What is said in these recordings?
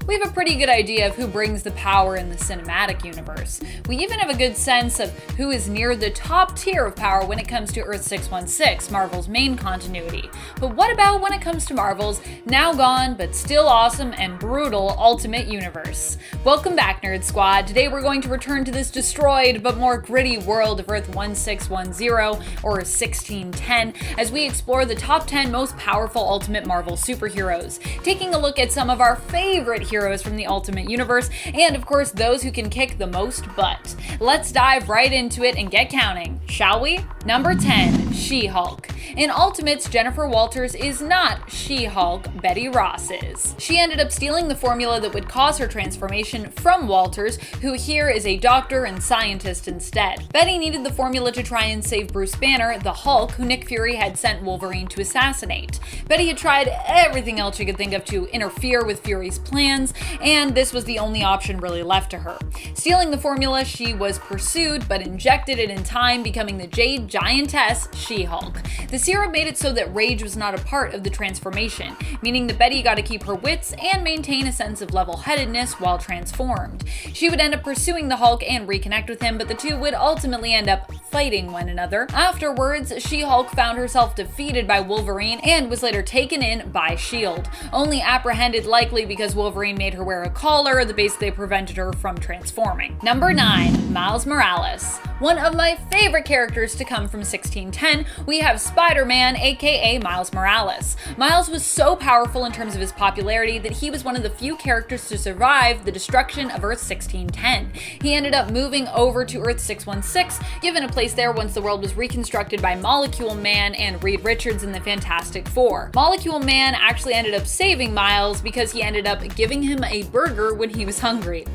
we have a pretty good idea of who brings the power in the cinematic universe. We even have a good sense of who is near the top tier of power when it comes to Earth 616, Marvel's main continuity. But what about when it comes to Marvel's now gone but still awesome and brutal Ultimate Universe? Welcome back, Nerd Squad. Today we're going to return to this destroyed but more gritty world of Earth 1610 or 1610 as we explore the top 10 most powerful Ultimate Marvel superheroes, taking a look at some of our favorite heroes from the Ultimate Universe and of course those who can kick the most butt. Let's dive right into it and get counting, shall we? Number 10, She-Hulk. In Ultimates, Jennifer Walters is not She-Hulk, Betty Ross is. She ended up stealing the formula that would cause her transformation from Walters, who here is a doctor and scientist instead. Betty needed the formula to try and save Bruce Banner, the Hulk, who Nick Fury had sent Wolverine to assassinate. Betty had tried everything else she could think of to interfere with Fury's plans, and this was the only option really left to her. Stealing the formula, she was pursued, but injected it in time, becoming the Jade Giantess She-Hulk. The serum made it so that rage was not a part of the transformation, meaning that Betty got to keep her wits and maintain a sense of level-headedness while transformed. She would end up pursuing the Hulk and reconnect with him, but the two would ultimately end up fighting one another. Afterwards, She-Hulk found herself defeated by Wolverine and was later taken in by S.H.I.E.L.D., only apprehended likely because Wolverine made her wear a collar that basically prevented her from transforming. Number 9, Miles Morales. One of my favorite characters to come from 1610, we have Spider-Man, aka Miles Morales. Miles was so powerful in terms of his popularity that he was one of the few characters to survive the destruction of Earth 1610. He ended up moving over to Earth 616, given a place there once the world was reconstructed by Molecule Man and Reed Richards in the Fantastic Four. Molecule Man actually ended up saving Miles because he ended up giving him a burger when he was hungry.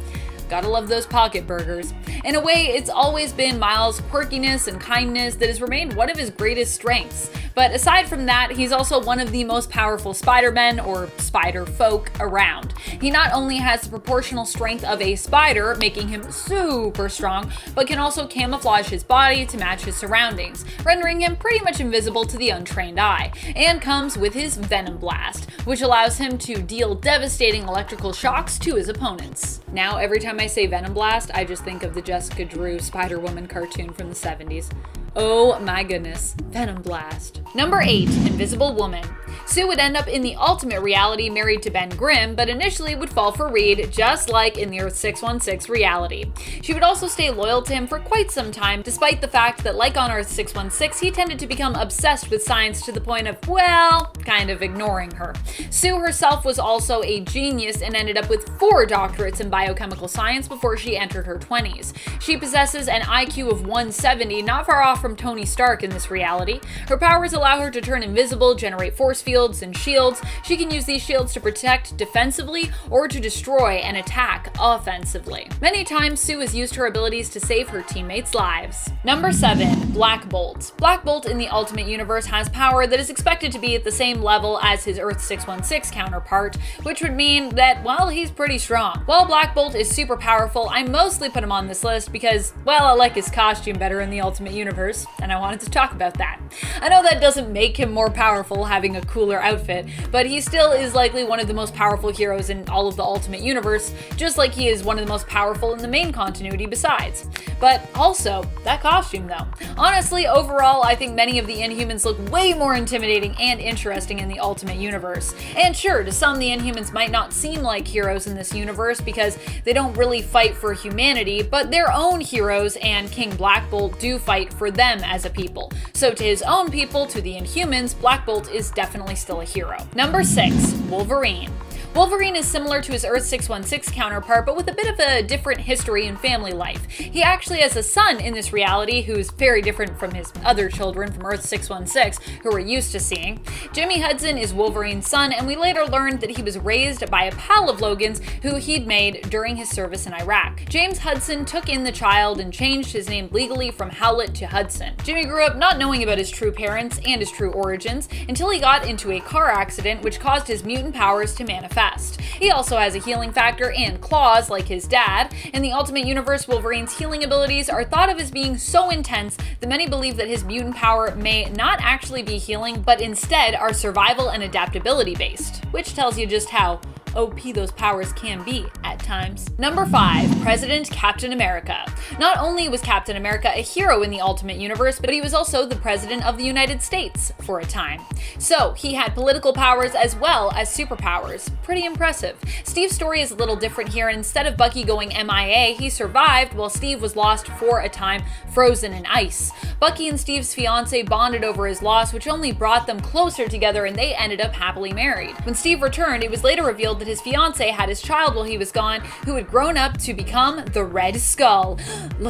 Gotta love those pocket burgers. In a way, it's always been Miles' quirkiness and kindness that has remained one of his greatest strengths. But aside from that, he's also one of the most powerful Spider-Men, or Spider-Folk, around. He not only has the proportional strength of a spider, making him super strong, but can also camouflage his body to match his surroundings, rendering him pretty much invisible to the untrained eye, and comes with his Venom Blast, which allows him to deal devastating electrical shocks to his opponents. Now, every time I say Venom Blast, I just think of the Jessica Drew Spider-Woman cartoon from the 70s. Oh my goodness, Venom Blast. Number 8, Invisible Woman. Sue would end up in the ultimate reality married to Ben Grimm, but initially would fall for Reed, just like in the Earth 616 reality. She would also stay loyal to him for quite some time, despite the fact that, like on Earth 616, he tended to become obsessed with science to the point of, well, kind of ignoring her. Sue herself was also a genius and ended up with 4 doctorates in biochemical science before she entered her 20s. She possesses an IQ of 170, not far off from Tony Stark in this reality. Her powers allow her to turn invisible, generate force fields and shields. She can use these shields to protect defensively or to destroy and attack offensively. Many times Sue has used her abilities to save her teammates' lives. Number 7, Black Bolt. Black Bolt in the Ultimate Universe has power that is expected to be at the same level as his Earth 616 counterpart, which would mean that, well, he's pretty strong. While Black Bolt is super powerful, I mostly put him on this list because, well, I like his costume better in the Ultimate Universe, and I wanted to talk about that. I know that doesn't make him more powerful having a cooler outfit, but he still is likely one of the most powerful heroes in all of the Ultimate Universe, just like he is one of the most powerful in the main continuity besides. But also, that costume though. Honestly, overall, I think many of the Inhumans look way more intimidating and interesting in the Ultimate Universe. And sure, to some the Inhumans might not seem like heroes in this universe because they don't really fight for humanity, but their own heroes and King Black Bolt do fight for them as a people. So to his own people, to the Inhumans, Black Bolt is definitely still a hero. Number 6, Wolverine. Wolverine is similar to his Earth 616 counterpart, but with a bit of a different history and family life. He actually has a son in this reality who's very different from his other children from Earth 616, who we're used to seeing. Jimmy Hudson is Wolverine's son, and we later learned that he was raised by a pal of Logan's who he'd made during his service in Iraq. James Hudson took in the child and changed his name legally from Howlett to Hudson. Jimmy grew up not knowing about his true parents and his true origins until he got into a car accident which caused his mutant powers to manifest. He also has a healing factor and claws like his dad. In the Ultimate Universe, Wolverine's healing abilities are thought of as being so intense that many believe that his mutant power may not actually be healing, but instead are survival and adaptability based, which tells you just how OP those powers can be at times. Number 5, President Captain America. Not only was Captain America a hero in the Ultimate Universe, but he was also the President of the United States for a time. So he had political powers as well as superpowers. Pretty impressive. Steve's story is a little different here. Instead of Bucky going MIA, he survived while Steve was lost for a time, frozen in ice. Bucky and Steve's fiancée bonded over his loss, which only brought them closer together, and they ended up happily married. When Steve returned, it was later revealed that his fiancée had his child while he was gone, who had grown up to become the Red Skull.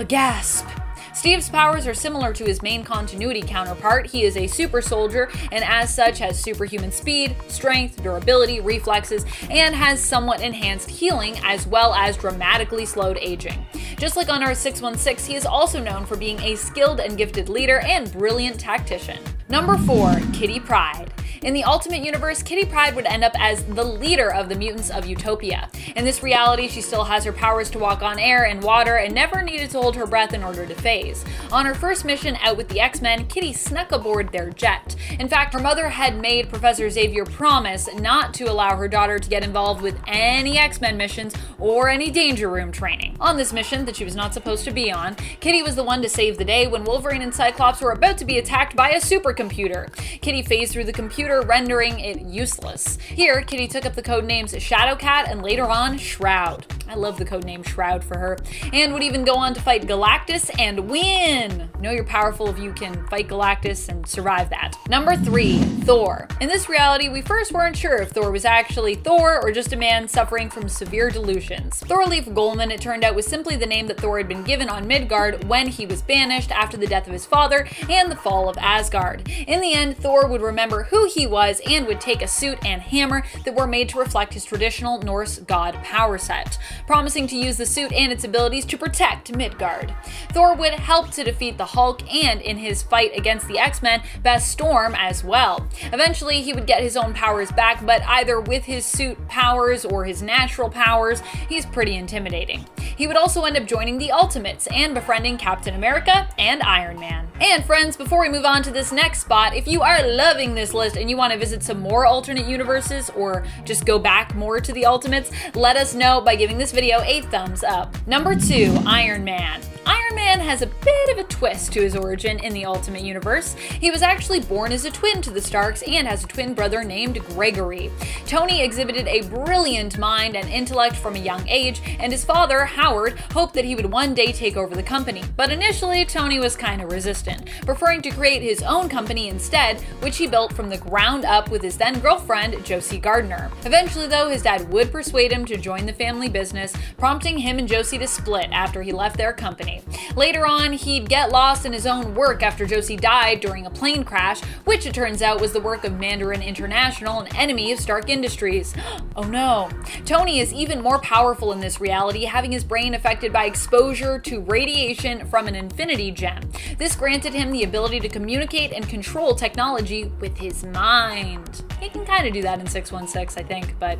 Gasp. Steve's powers are similar to his main continuity counterpart. He is a super soldier and as such has superhuman speed, strength, durability, reflexes, and has somewhat enhanced healing as well as dramatically slowed aging. Just like on Earth 616, he is also known for being a skilled and gifted leader and brilliant tactician. Number 4, Kitty Pryde. In the Ultimate Universe, Kitty Pryde would end up as the leader of the mutants of Utopia. In this reality, she still has her powers to walk on air and water and never needed to hold her breath in order to phase. On her first mission out with the X-Men, Kitty snuck aboard their jet. In fact, her mother had made Professor Xavier promise not to allow her daughter to get involved with any X-Men missions or any Danger Room training. On this mission that she was not supposed to be on, Kitty was the one to save the day when Wolverine and Cyclops were about to be attacked by a supercomputer. Kitty phased through the computer, rendering it useless. Here, Kitty took up the codenames Shadowcat and later on Shroud. I love the codename Shroud for her, and would even go on to fight Galactus and win! Know you're powerful if you can fight Galactus and survive that. Number 3, Thor. In this reality, we first weren't sure if Thor was actually Thor or just a man suffering from severe delusions. Thorleif Goleman, it turned out, was simply the name that Thor had been given on Midgard when he was banished after the death of his father and the fall of Asgard. In the end, Thor would remember who he was and would take a suit and hammer that were made to reflect his traditional Norse god power set, promising to use the suit and its abilities to protect Midgard. Thor would help to defeat the Hulk and, in his fight against the X-Men, Beth Storm as well. Eventually, he would get his own powers back, but either with his suit powers or his natural powers, he's pretty intimidating. He would also end up joining the Ultimates and befriending Captain America and Iron Man. And friends, before we move on to this next spot, if you are loving this list and you want to visit some more alternate universes or just go back more to the Ultimates, let us know by giving this video a thumbs up. Number 2, Iron Man. Iron Man has a bit of a twist to his origin in the Ultimate Universe. He was actually born as a twin to the Starks and has a twin brother named Gregory. Tony exhibited a brilliant mind and intellect from a young age, and his father, Howard, hoped that he would one day take over the company. But initially, Tony was kind of resistant, preferring to create his own company instead, which he built from the ground up with his then girlfriend, Josie Gardner. Eventually, though, his dad would persuade him to join the family business, prompting him and Josie to split after he left their company. Later on, he'd get lost in his own work after Josie died during a plane crash, which it turns out was the work of Mandarin International, an enemy of Stark Industries. Oh no. Tony is even more powerful in this reality, having his brain affected by exposure to radiation from an infinity gem. This granted him the ability to communicate and control technology with his mind. He can kind of do that in 616, I think, but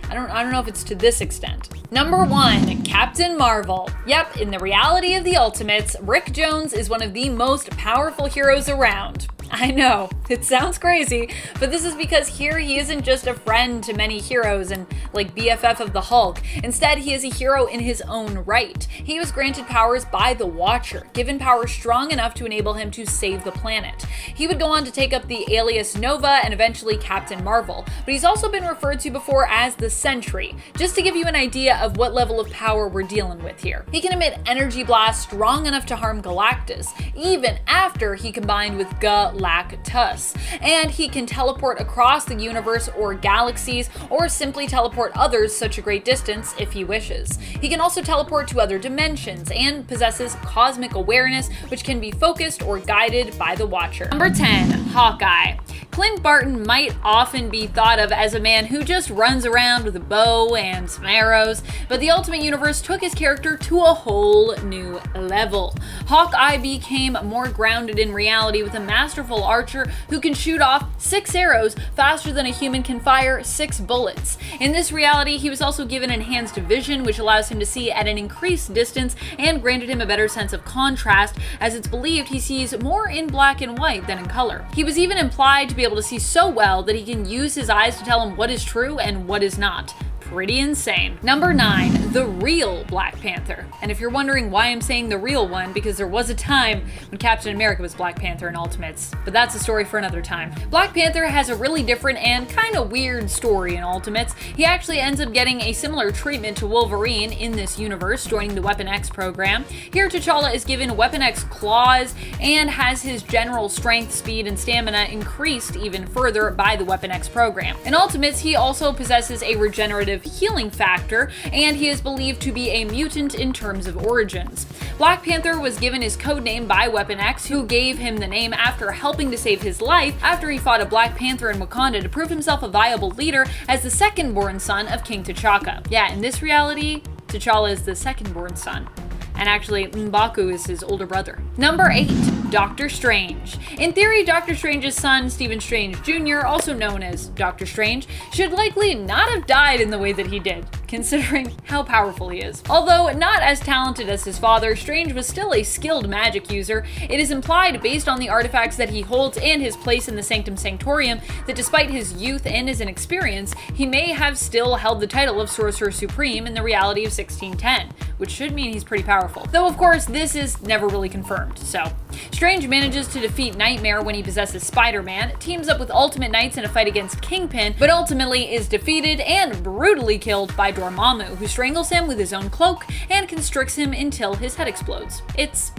I don't know if it's to this extent. Number 1, Captain Marvel. Yep, in the reality of the Ultimates, Rick Jones is one of the most powerful heroes around. I know, it sounds crazy, but this is because here he isn't just a friend to many heroes and like BFF of the Hulk. Instead, he is a hero in his own right. He was granted powers by the Watcher, given powers strong enough to enable him to save the planet. He would go on to take up the alias Nova and eventually Captain Marvel, but he's also been referred to before as the Sentry, just to give you an idea of what level of power we're dealing with here. He can emit energy blasts strong enough to harm Galactus, even after he combined with Galactus, and he can teleport across the universe or galaxies, or simply teleport others such a great distance if he wishes. He can also teleport to other dimensions and possesses cosmic awareness, which can be focused or guided by the Watcher. Number 10, Hawkeye. Clint Barton might often be thought of as a man who just runs around with a bow and some arrows, but the Ultimate Universe took his character to a whole new level. Hawkeye became more grounded in reality with a masterful archer who can shoot off 6 arrows faster than a human can fire 6 bullets. In this reality, he was also given enhanced vision, which allows him to see at an increased distance and granted him a better sense of contrast, as it's believed he sees more in black and white than in color. He was even implied to be able to see so well that he can use his eyes to tell him what is true and what is not. pretty insane. Number 9, the real Black Panther. And if you're wondering why I'm saying the real one, because there was a time when Captain America was Black Panther in Ultimates, but that's a story for another time. Black Panther has a really different and kind of weird story in Ultimates. He actually ends up getting a similar treatment to Wolverine in this universe, joining the Weapon X program. Here T'Challa is given Weapon X claws and has his general strength, speed, and stamina increased even further by the Weapon X program. In Ultimates, he also possesses a regenerative healing factor, and he is believed to be a mutant in terms of origins. Black Panther was given his codename by Weapon X, who gave him the name after helping to save his life after he fought a Black Panther in Wakanda to prove himself a viable leader as the second-born son of King T'Chaka. Yeah, in this reality, T'Challa is the second-born son. And actually, M'Baku is his older brother. Number 8, Doctor Strange. In theory, Doctor Strange's son, Stephen Strange Jr., also known as Doctor Strange, should likely not have died in the way that he did, considering how powerful he is. Although not as talented as his father, Strange was still a skilled magic user. It is implied, based on the artifacts that he holds and his place in the Sanctum Sanctorium, that despite his youth and his inexperience, he may have still held the title of Sorcerer Supreme in the reality of 1610, which should mean he's pretty powerful. Though of course, this is never really confirmed, so. Strange manages to defeat Nightmare when he possesses Spider-Man, teams up with Ultimate Knights in a fight against Kingpin, but ultimately is defeated and brutally killed by Dormammu, who strangles him with his own cloak and constricts him until his head explodes. It's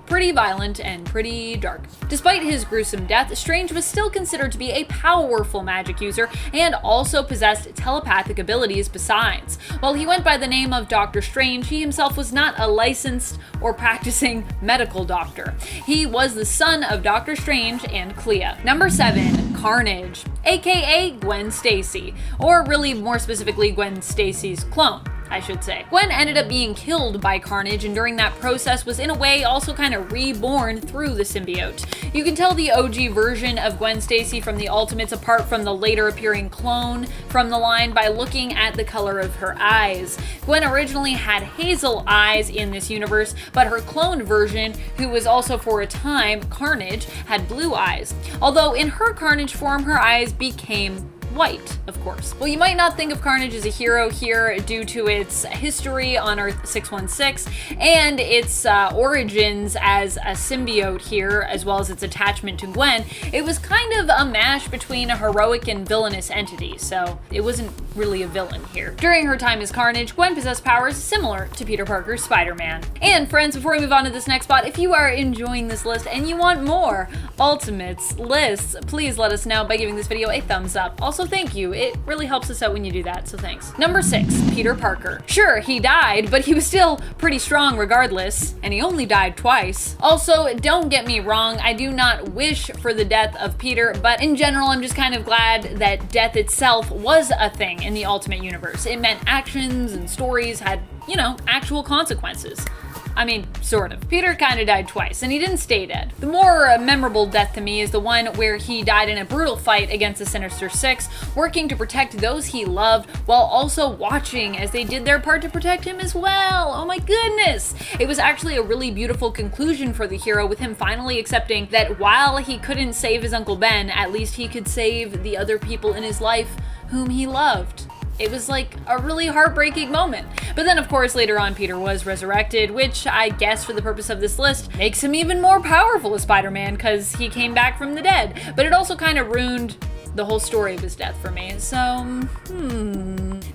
pretty violent and pretty dark. Despite his gruesome death, Strange was still considered to be a powerful magic user and also possessed telepathic abilities besides. While he went by the name of Doctor Strange, he himself was not a licensed or practicing medical doctor. He was the son of Doctor Strange and Clea. Number 7, Carnage, aka Gwen Stacy, or really more specifically Gwen Stacy's clone, I should say. Gwen ended up being killed by Carnage, and during that process was in a way also kind of reborn through the symbiote. You can tell the OG version of Gwen Stacy from the Ultimates apart from the later appearing clone from the line by looking at the color of her eyes. Gwen originally had hazel eyes in this universe, but her clone version, who was also for a time Carnage, had blue eyes. Although in her Carnage form, her eyes became white, of course. Well, you might not think of Carnage as a hero here due to its history on Earth 616 and its origins as a symbiote here, as well as its attachment to Gwen. It was kind of a mash between a heroic and villainous entity, so it wasn't really a villain here. During her time as Carnage, Gwen possessed powers similar to Peter Parker's Spider-Man. And friends, before we move on to this next spot, if you are enjoying this list and you want more Ultimates lists, please let us know by giving this video a thumbs up. Also, thank you. It really helps us out when you do that, so thanks. Number 6, Peter Parker. Sure, he died, but he was still pretty strong regardless, and he only died twice. Also, don't get me wrong, I do not wish for the death of Peter, but in general, I'm just kind of glad that death itself was a thing in the Ultimate Universe. It meant actions and stories had, you know, actual consequences. I mean, sort of. Peter kinda died twice, and he didn't stay dead. The more memorable death to me is the one where he died in a brutal fight against the Sinister Six, working to protect those he loved, while also watching as they did their part to protect him as well. Oh my goodness! It was actually a really beautiful conclusion for the hero, with him finally accepting that while he couldn't save his Uncle Ben, at least he could save the other people in his life whom he loved. It was like a really heartbreaking moment. But then of course later on Peter was resurrected, which I guess for the purpose of this list makes him even more powerful as Spider-Man because he came back from the dead. But it also kind of ruined the whole story of his death for me, so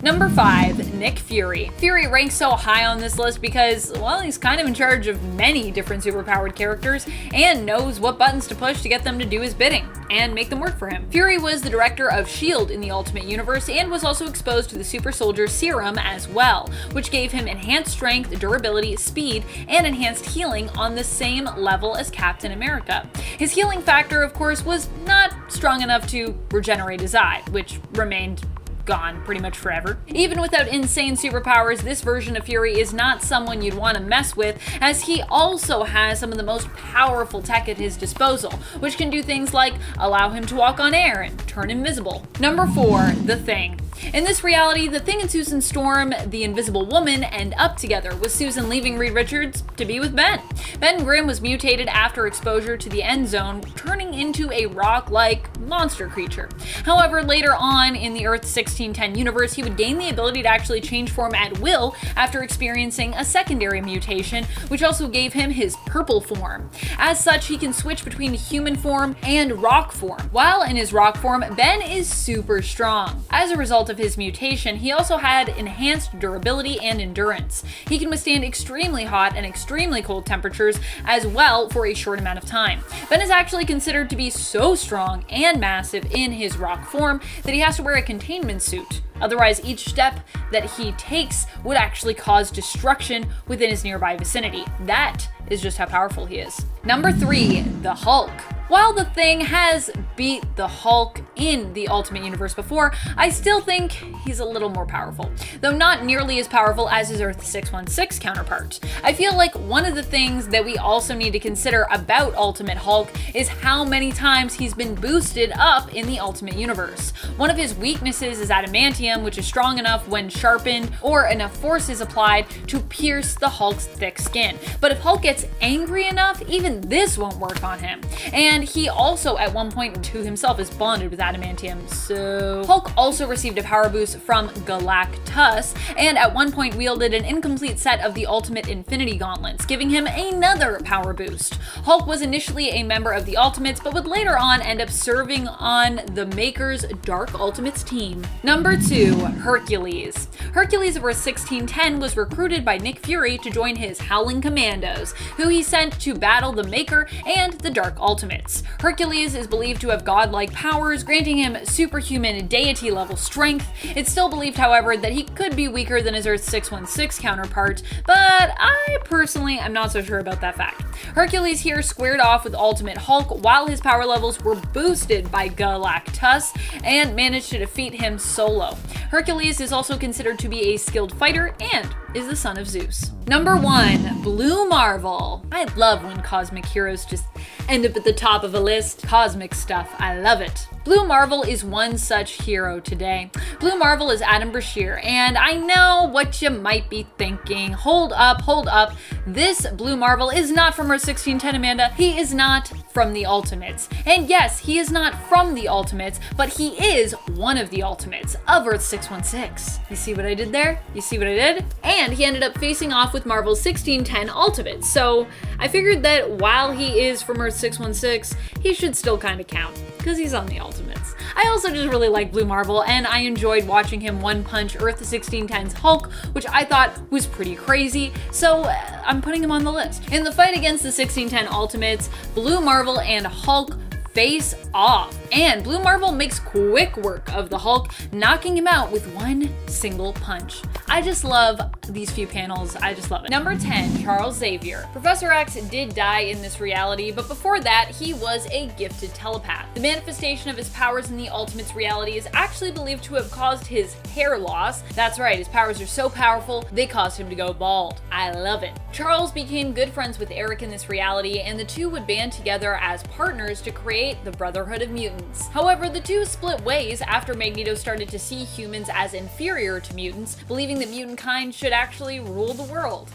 Number 5, Nick Fury. Fury ranks so high on this list because, well, he's kind of in charge of many different superpowered characters and knows what buttons to push to get them to do his bidding and make them work for him. Fury was the director of S.H.I.E.L.D. in the Ultimate Universe and was also exposed to the Super Soldier Serum as well, which gave him enhanced strength, durability, speed, and enhanced healing on the same level as Captain America. His healing factor, of course, was not strong enough to regenerate his eye, which remained gone pretty much forever. Even without insane superpowers, this version of Fury is not someone you'd want to mess with, as he also has some of the most powerful tech at his disposal, which can do things like allow him to walk on air and turn invisible. Number 4, The Thing. In this reality, the Thing and Susan Storm, the Invisible Woman, end up together, with Susan leaving Reed Richards to be with Ben. Ben Grimm was mutated after exposure to the End Zone, turning into a rock-like monster creature. However, later on in the Earth 1610 universe, he would gain the ability to actually change form at will after experiencing a secondary mutation, which also gave him his purple form. As such, he can switch between human form and rock form. While in his rock form, Ben is super strong. As a result of his mutation, he also had enhanced durability and endurance. He can withstand extremely hot and extremely cold temperatures as well for a short amount of time. Ben is actually considered to be so strong and massive in his rock form that he has to wear a containment suit. Otherwise, each step that he takes would actually cause destruction within his nearby vicinity. That is just how powerful he is. Number 3, the Hulk. While the Thing has beat the Hulk in the Ultimate Universe before, I still think he's a little more powerful, though not nearly as powerful as his Earth 616 counterpart. I feel like one of the things that we also need to consider about Ultimate Hulk is how many times he's been boosted up in the Ultimate Universe. One of his weaknesses is adamantium, which is strong enough when sharpened or enough force is applied to pierce the Hulk's thick skin. But if Hulk gets angry enough, even this won't work on him. And he also at one point to himself is bonded with adamantium, so Hulk also received a power boost from Galactus, and at one point wielded an incomplete set of the Ultimate Infinity Gauntlets, giving him another power boost. Hulk was initially a member of the Ultimates, but would later on end up serving on the Maker's Dark Ultimates team. Number 2, Hercules. Hercules of Earth 1610 was recruited by Nick Fury to join his Howling Commandos, who he sent to battle the Maker and the Dark Ultimates. Hercules is believed to have godlike powers, granting him superhuman deity-level strength. It's still believed, however, that he could be weaker than his Earth 616 counterpart, but I personally am not so sure about that fact. Hercules here squared off with Ultimate Hulk while his power levels were boosted by Galactus and managed to defeat him solo. Hercules is also considered to be a skilled fighter and is the son of Zeus. Number 1, Blue Marvel. I love when cosmic heroes just end up at the top of a list. Cosmic stuff, I love it. Blue Marvel is one such hero today. Blue Marvel is Adam Brashear, and I know what you might be thinking. Hold up. This Blue Marvel is not from Earth 1610, Amanda. He is not from the Ultimates. And yes, he is not from the Ultimates, but he is one of the Ultimates of Earth 616. You see what I did there? You see what I did? And he ended up facing off with Marvel's 1610 Ultimates. So I figured that while he is from Earth 616, he should still kind of count, because he's on the Ultimates. I also just really like Blue Marvel, and I enjoyed watching him one-punch Earth 1610's Hulk, which I thought was pretty crazy, so I'm putting him on the list. In the fight against the 1610 Ultimates, Blue Marvel and Hulk face off, and Blue Marvel makes quick work of the Hulk, knocking him out with one single punch. I just love these few panels, I just love it. Number 10, Charles Xavier. Professor X did die in this reality, but before that, he was a gifted telepath. The manifestation of his powers in the Ultimates reality is actually believed to have caused his hair loss. That's right, his powers are so powerful, they caused him to go bald. I love it. Charles became good friends with Eric in this reality, and the two would band together as partners to create the Brotherhood of Mutants. However, the two split ways after Magneto started to see humans as inferior to mutants, believing that mutant kind should actually rule the world.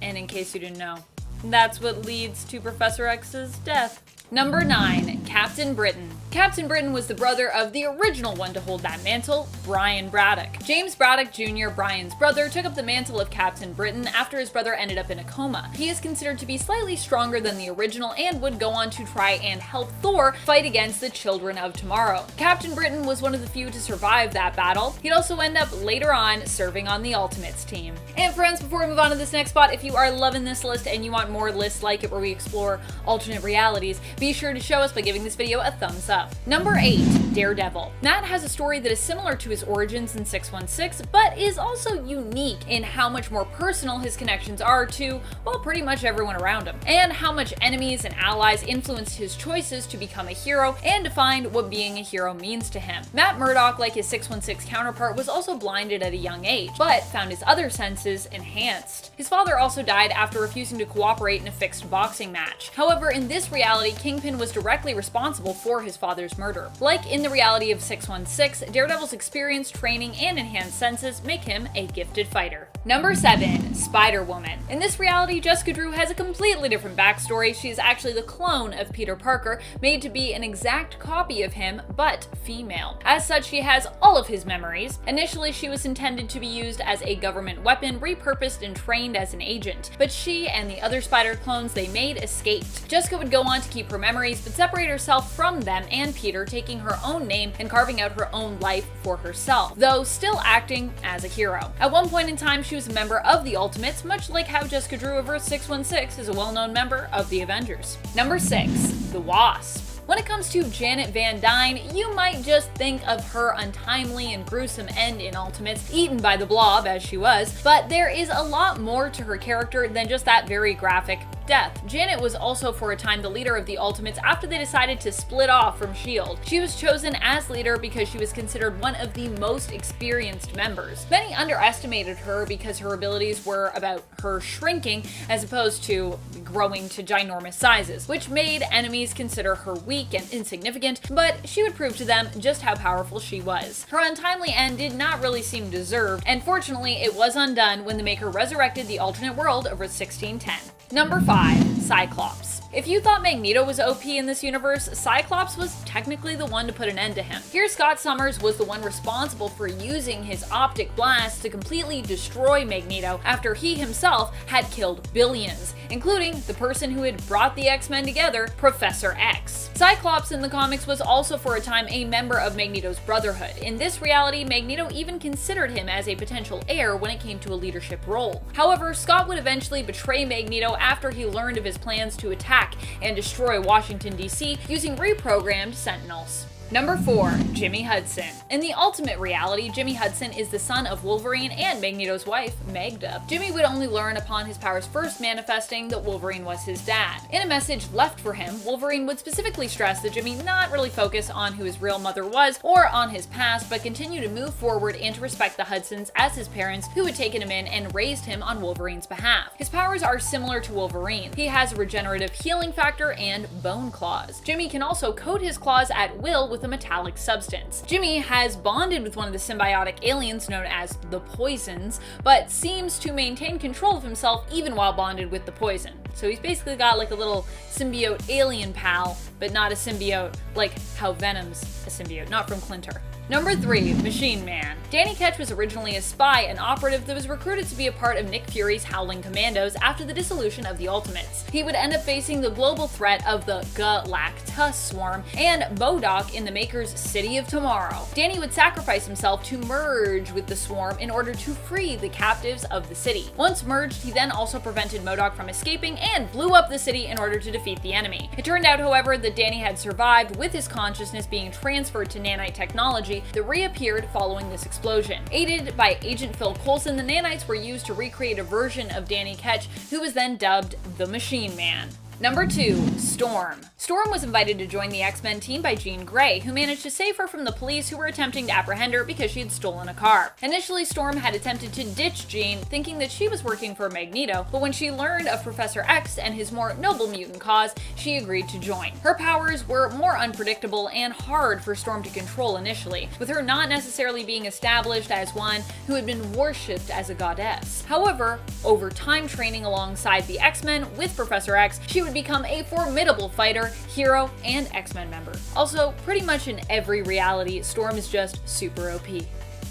And in case you didn't know, that's what leads to Professor X's death. Number 9, Captain Britain. Captain Britain was the brother of the original one to hold that mantle, Brian Braddock. James Braddock Jr., Brian's brother, took up the mantle of Captain Britain after his brother ended up in a coma. He is considered to be slightly stronger than the original and would go on to try and help Thor fight against the Children of Tomorrow. Captain Britain was one of the few to survive that battle. He'd also end up later on serving on the Ultimates team. And friends, before we move on to this next spot, if you are loving this list and you want more lists like it where we explore alternate realities, be sure to show us by giving this video a thumbs up. Number 8, Daredevil. Matt has a story that is similar to his origins in 616, but is also unique in how much more personal his connections are to, well, pretty much everyone around him, and how much enemies and allies influenced his choices to become a hero and define what being a hero means to him. Matt Murdock, like his 616 counterpart, was also blinded at a young age, but found his other senses enhanced. His father also died after refusing to cooperate cooperate in a fixed boxing match. However, in this reality, Kingpin was directly responsible for his father's murder. Like in the reality of 616, Daredevil's experience, training, and enhanced senses make him a gifted fighter. Number 7. Spider-Woman. In this reality, Jessica Drew has a completely different backstory. She is actually the clone of Peter Parker, made to be an exact copy of him, but female. As such, she has all of his memories. Initially, she was intended to be used as a government weapon, repurposed and trained as an agent, but she and the other Spider clones they made escaped. Jessica would go on to keep her memories, but separate herself from them and Peter, taking her own name and carving out her own life for herself, though still acting as a hero. At one point in time, she was a member of the Ultimates, much like how Jessica Drew of Earth 616 is a well-known member of the Avengers. Number 6. The Wasp. When it comes to Janet Van Dyne, you might just think of her untimely and gruesome end in Ultimates, eaten by the Blob as she was, but there is a lot more to her character than just that very graphic death. Janet was also for a time the leader of the Ultimates after they decided to split off from S.H.I.E.L.D. She was chosen as leader because she was considered one of the most experienced members. Many underestimated her because her abilities were about her shrinking as opposed to growing to ginormous sizes, which made enemies consider her weak and insignificant, but she would prove to them just how powerful she was. Her untimely end did not really seem deserved, and fortunately it was undone when the Maker resurrected the alternate world over 1610. Number 5. Cyclops. If you thought Magneto was OP in this universe, Cyclops was technically the one to put an end to him. Here, Scott Summers was the one responsible for using his optic blast to completely destroy Magneto after he himself had killed billions, including the person who had brought the X-Men together, Professor X. Cyclops in the comics was also for a time a member of Magneto's Brotherhood. In this reality, Magneto even considered him as a potential heir when it came to a leadership role. However, Scott would eventually betray Magneto after he learned of his plans to attack and destroy Washington, D.C. using reprogrammed Sentinels. Number 4. Jimmy Hudson. In the ultimate reality, Jimmy Hudson is the son of Wolverine and Magneto's wife, Magda. Jimmy would only learn upon his powers first manifesting that Wolverine was his dad. In a message left for him, Wolverine would specifically stress that Jimmy not really focus on who his real mother was or on his past, but continue to move forward and to respect the Hudsons as his parents who had taken him in and raised him on Wolverine's behalf. His powers are similar to Wolverine. He has a regenerative healing factor and bone claws. Jimmy can also coat his claws at will with a metallic substance. Jimmy has bonded with one of the symbiotic aliens known as the Poisons, but seems to maintain control of himself even while bonded with the Poison. So he's basically got like a little symbiote alien pal, but not a symbiote like how Venom's a symbiote, not from Clinter. Number 3. Machine Man. Danny Ketch was originally a spy and operative that was recruited to be a part of Nick Fury's Howling Commandos after the dissolution of the Ultimates. He would end up facing the global threat of the Galactus Swarm and MODOK in the Maker's City of Tomorrow. Danny would sacrifice himself to merge with the Swarm in order to free the captives of the city. Once merged, he then also prevented MODOK from escaping and blew up the city in order to defeat the enemy. It turned out, however, that Danny had survived with his consciousness being transferred to nanite technology that reappeared following this explosion. Aided by Agent Phil Coulson, the nanites were used to recreate a version of Danny Ketch, who was then dubbed the Machine Man. Number 2. Storm. Storm was invited to join the X-Men team by Jean Grey, who managed to save her from the police who were attempting to apprehend her because she had stolen a car. Initially, Storm had attempted to ditch Jean, thinking that she was working for Magneto, but when she learned of Professor X and his more noble mutant cause, she agreed to join. Her powers were more unpredictable and hard for Storm to control initially, with her not necessarily being established as one who had been worshipped as a goddess. However, over time training alongside the X-Men with Professor X, she would become a formidable fighter, hero, and X-Men member. Also, pretty much in every reality, Storm is just super OP.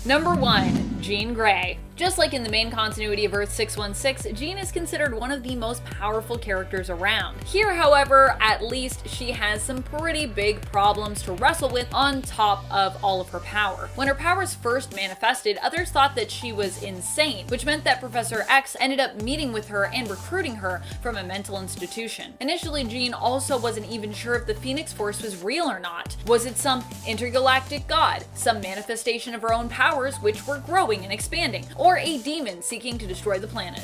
Number 1. Jean Grey. Just like in the main continuity of Earth 616, Jean is considered one of the most powerful characters around. Here, however, at least she has some pretty big problems to wrestle with on top of all of her power. When her powers first manifested, others thought that she was insane, which meant that Professor X ended up meeting with her and recruiting her from a mental institution. Initially, Jean also wasn't even sure if the Phoenix Force was real or not. Was it some intergalactic god, some manifestation of her own powers which were growing and expanding, or a demon seeking to destroy the planet?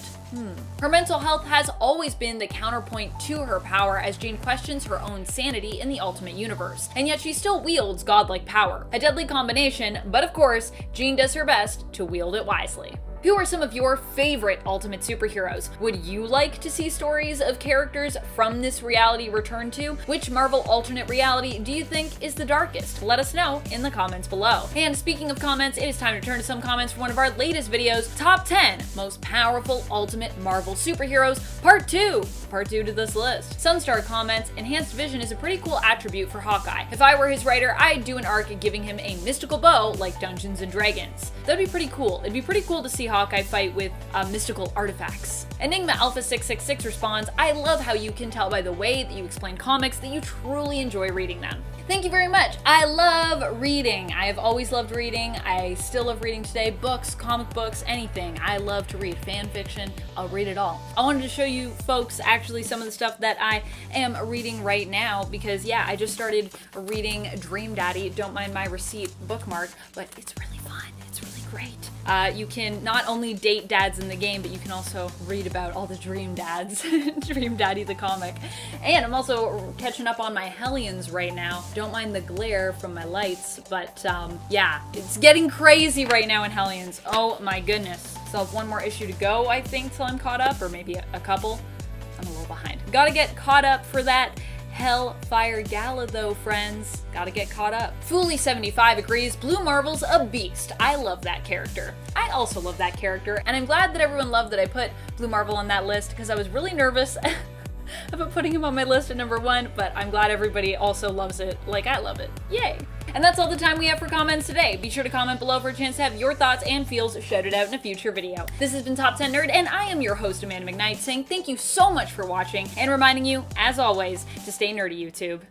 Her mental health has always been the counterpoint to her power, as Jean questions her own sanity in the Ultimate Universe, and yet she still wields godlike power. A deadly combination, but of course, Jean does her best to wield it wisely. Who are some of your favorite Ultimate superheroes? Would you like to see stories of characters from this reality return to? Which Marvel alternate reality do you think is the darkest? Let us know in the comments below. And speaking of comments, it is time to turn to some comments from one of our latest videos, Top 10 Most Powerful Ultimate Marvel Superheroes, Part 2. Part 2 to this list. Sunstar comments, enhanced vision is a pretty cool attribute for Hawkeye. If I were his writer, I'd do an arc giving him a mystical bow like Dungeons and Dragons. That'd be pretty cool. It'd be pretty cool to see Hawkeye fight with mystical artifacts. Enigma Alpha 666 responds, I love how you can tell by the way that you explain comics that you truly enjoy reading them. Thank you very much. I love reading. I have always loved reading. I still love reading today. Books, comic books, anything. I love to read. Fan fiction, I'll read it all. I wanted to show you folks actually some of the stuff that I am reading right now because yeah, I just started reading Dream Daddy. Don't mind my receipt bookmark, but it's really fun. It's really great. You can not only date dads in the game, but you can also read about all the dream dads. Dream Daddy the comic. And I'm also catching up on my Hellions right now. Don't mind the glare from my lights, but yeah, it's getting crazy right now in Hellions. Oh my goodness. So I have one more issue to go, I think, till I'm caught up, or maybe a couple. I'm a little behind. Gotta get caught up for that Hellfire Gala though, friends. Gotta get caught up. Fooly75 agrees, Blue Marvel's a beast. I love that character. I also love that character, and I'm glad that everyone loved that I put Blue Marvel on that list because I was really nervous about putting him on my list at number 1, but I'm glad everybody also loves it like I love it. Yay! And that's all the time we have for comments today. Be sure to comment below for a chance to have your thoughts and feels shouted out in a future video. This has been Top 10 Nerd, and I am your host, Amanda McKnight, saying thank you so much for watching, and reminding you, as always, to stay nerdy, YouTube.